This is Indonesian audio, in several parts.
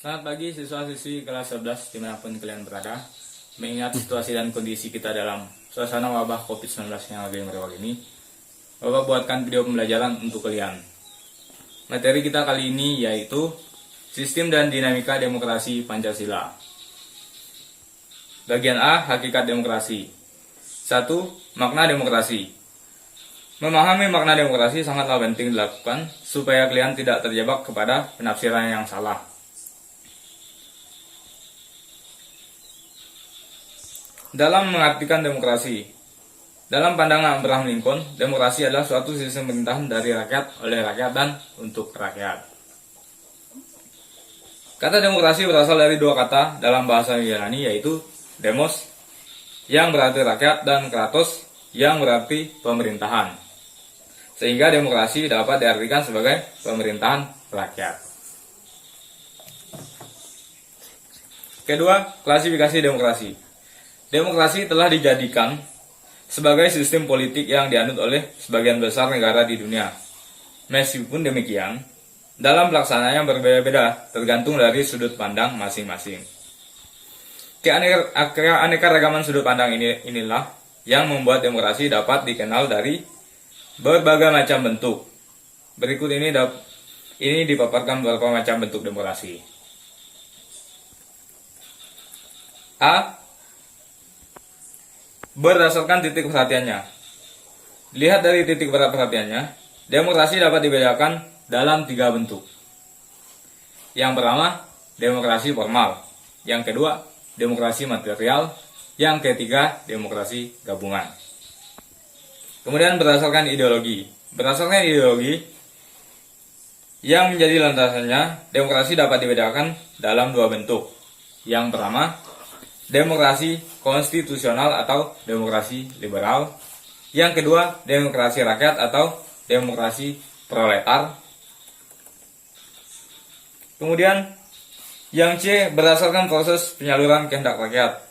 Selamat pagi siswa-siswi kelas 11 dimanapun kalian berada. Mengingat situasi dan kondisi kita dalam suasana wabah COVID-19 yang lagi merebak ini, Bapak buatkan video pembelajaran untuk kalian. Materi kita kali ini yaitu Sistem dan Dinamika Demokrasi Pancasila. Bagian A, Hakikat Demokrasi. 1. Makna demokrasi. Memahami makna demokrasi sangatlah penting dilakukan supaya kalian tidak terjebak kepada penafsiran yang salah. Dalam mengartikan demokrasi, dalam pandangan Abraham Lincoln, demokrasi adalah suatu sistem pemerintahan dari rakyat, oleh rakyat, dan untuk rakyat. Kata demokrasi berasal dari dua kata dalam bahasa Yunani, yaitu demos, yang berarti rakyat, dan kratos, yang berarti pemerintahan. Sehingga demokrasi dapat diartikan sebagai pemerintahan rakyat. Kedua, klasifikasi demokrasi. Demokrasi telah dijadikan sebagai sistem politik yang dianut oleh sebagian besar negara di dunia. Meskipun demikian, dalam pelaksanaannya berbeda-beda tergantung dari sudut pandang masing-masing. Keanekaragaman sudut pandang inilah yang membuat demokrasi dapat dikenal dari berbagai macam bentuk. Berikut ini dipaparkan beberapa macam bentuk demokrasi. A. Berdasarkan titik perhatiannya. Lihat dari titik perhatiannya, demokrasi dapat dibedakan dalam 3 bentuk. Yang pertama, demokrasi formal. Yang kedua, demokrasi material. Yang ketiga, demokrasi gabungan. Kemudian berdasarkan ideologi. Berdasarkan ideologi yang menjadi landasannya, demokrasi dapat dibedakan dalam 2 bentuk. Yang pertama, demokrasi konstitusional atau demokrasi liberal. Yang kedua, demokrasi rakyat atau demokrasi proletar. Kemudian, yang C berdasarkan proses penyaluran kehendak rakyat.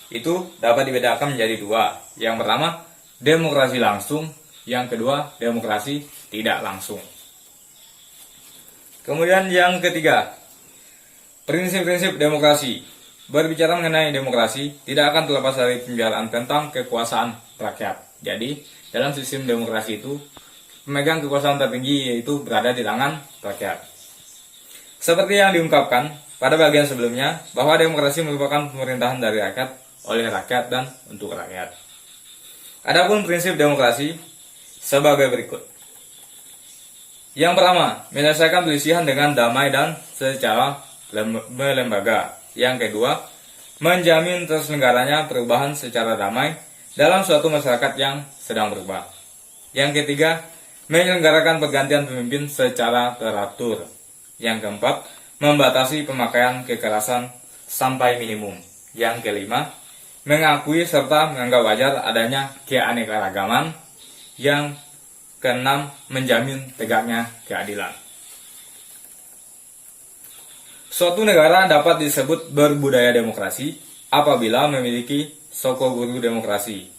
Itu dapat dibedakan menjadi 2. Yang pertama, demokrasi langsung. Yang kedua, demokrasi tidak langsung. Kemudian yang ketiga, prinsip-prinsip demokrasi. Berbicara mengenai demokrasi, tidak akan terlepas dari pembicaraan tentang kekuasaan rakyat. Jadi, dalam sistem demokrasi itu, pemegang kekuasaan tertinggi yaitu berada di tangan rakyat. Seperti yang diungkapkan pada bagian sebelumnya, bahwa demokrasi merupakan pemerintahan dari rakyat, oleh rakyat, dan untuk rakyat. Adapun prinsip demokrasi sebagai berikut. Yang pertama, menyelesaikan perselisihan dengan damai dan secara melembaga. Yang kedua, menjamin terselenggaranya perubahan secara damai dalam suatu masyarakat yang sedang berubah. Yang ketiga, menyelenggarakan pergantian pemimpin secara teratur. Yang keempat, membatasi pemakaian kekerasan sampai minimum. Yang kelima, mengakui serta menganggap wajar adanya keanekaragaman. Yang keenam, menjamin tegaknya keadilan. Suatu negara dapat disebut berbudaya demokrasi apabila memiliki soko-guru demokrasi.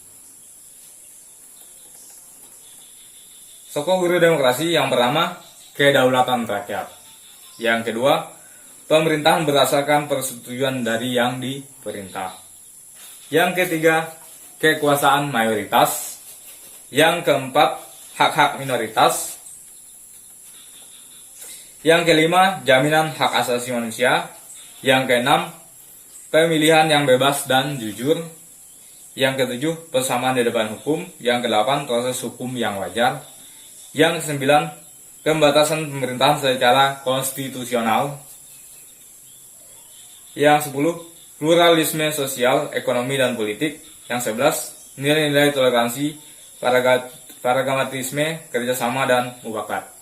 Soko-guru demokrasi yang pertama, kedaulatan rakyat. Yang kedua, pemerintahan berdasarkan persetujuan dari yang diperintah. Yang ketiga, kekuasaan mayoritas. Yang keempat, hak-hak minoritas. Yang kelima, jaminan hak asasi manusia. Yang keenam, pemilihan yang bebas dan jujur. Yang ketujuh, persamaan di depan hukum. Yang kedelapan, proses hukum yang wajar. Yang kesembilan, pembatasan pemerintahan secara konstitusional. Yang 10, pluralisme sosial, ekonomi, dan politik. Yang 11, nilai-nilai toleransi, pragmatisme, kerjasama, dan mufakat.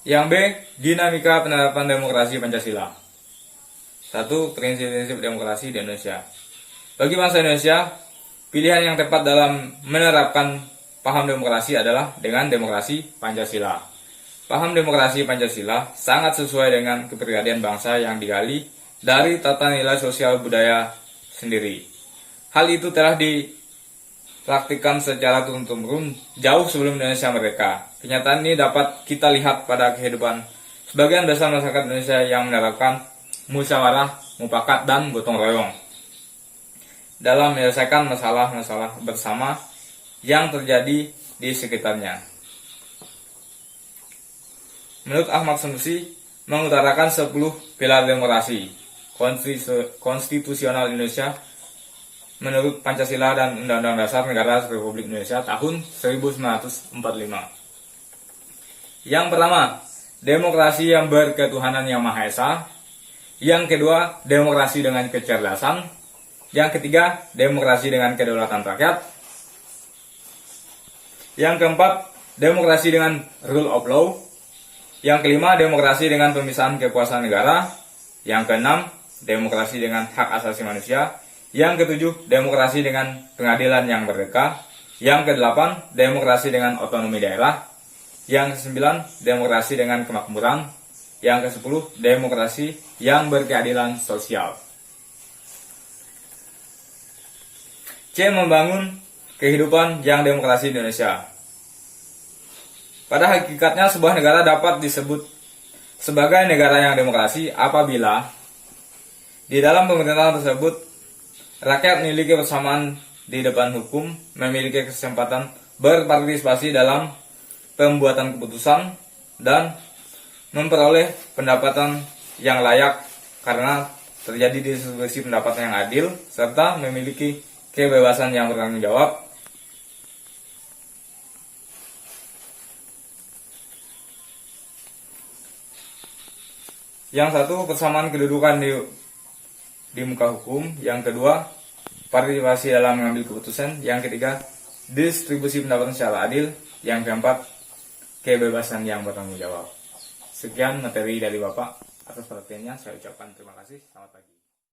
Yang B, dinamika penerapan demokrasi Pancasila. 1. Prinsip-prinsip demokrasi di Indonesia. Bagi bangsa Indonesia, pilihan yang tepat dalam menerapkan paham demokrasi adalah dengan demokrasi Pancasila. Paham demokrasi Pancasila sangat sesuai dengan kepribadian bangsa yang digali dari tata nilai sosial budaya sendiri. Hal itu telah praktikkan secara turun-temurun jauh sebelum Indonesia merdeka. Kenyataan ini dapat kita lihat pada kehidupan sebagian besar masyarakat Indonesia yang menerapkan musyawarah, mufakat, dan gotong royong dalam menyelesaikan masalah-masalah bersama yang terjadi di sekitarnya. Menurut Ahmad Sanusi, mengutarakan 10 pilar demokrasi konstitusional Indonesia menurut Pancasila dan Undang-Undang Dasar Negara Republik Indonesia tahun 1945. Yang pertama, demokrasi yang berketuhanan yang Maha Esa. Yang kedua, demokrasi dengan kecerdasan. Yang ketiga, demokrasi dengan kedaulatan rakyat. Yang keempat, demokrasi dengan rule of law. Yang kelima, demokrasi dengan pemisahan kekuasaan negara. Yang keenam, demokrasi dengan hak asasi manusia. Yang ketujuh, demokrasi dengan pengadilan yang merdeka. Yang kedelapan, demokrasi dengan otonomi daerah. Yang kesembilan, demokrasi dengan kemakmuran. Yang kesepuluh, demokrasi yang berkeadilan sosial. C. Membangun kehidupan yang demokrasi di Indonesia. Pada hakikatnya, sebuah negara dapat disebut sebagai negara yang demokrasi apabila di dalam pemerintahan tersebut rakyat memiliki persamaan di depan hukum, memiliki kesempatan berpartisipasi dalam pembuatan keputusan, dan memperoleh pendapatan yang layak karena terjadi distribusi pendapatan yang adil, serta memiliki kebebasan yang bertanggung jawab. Yang satu, persamaan kedudukan di muka hukum. Yang kedua, partisipasi dalam mengambil keputusan. Yang ketiga, distribusi pendapatan secara adil. Yang keempat, kebebasan yang bertanggung jawab. Sekian materi dari Bapak. Atas perhatiannya saya ucapkan terima kasih. Selamat pagi.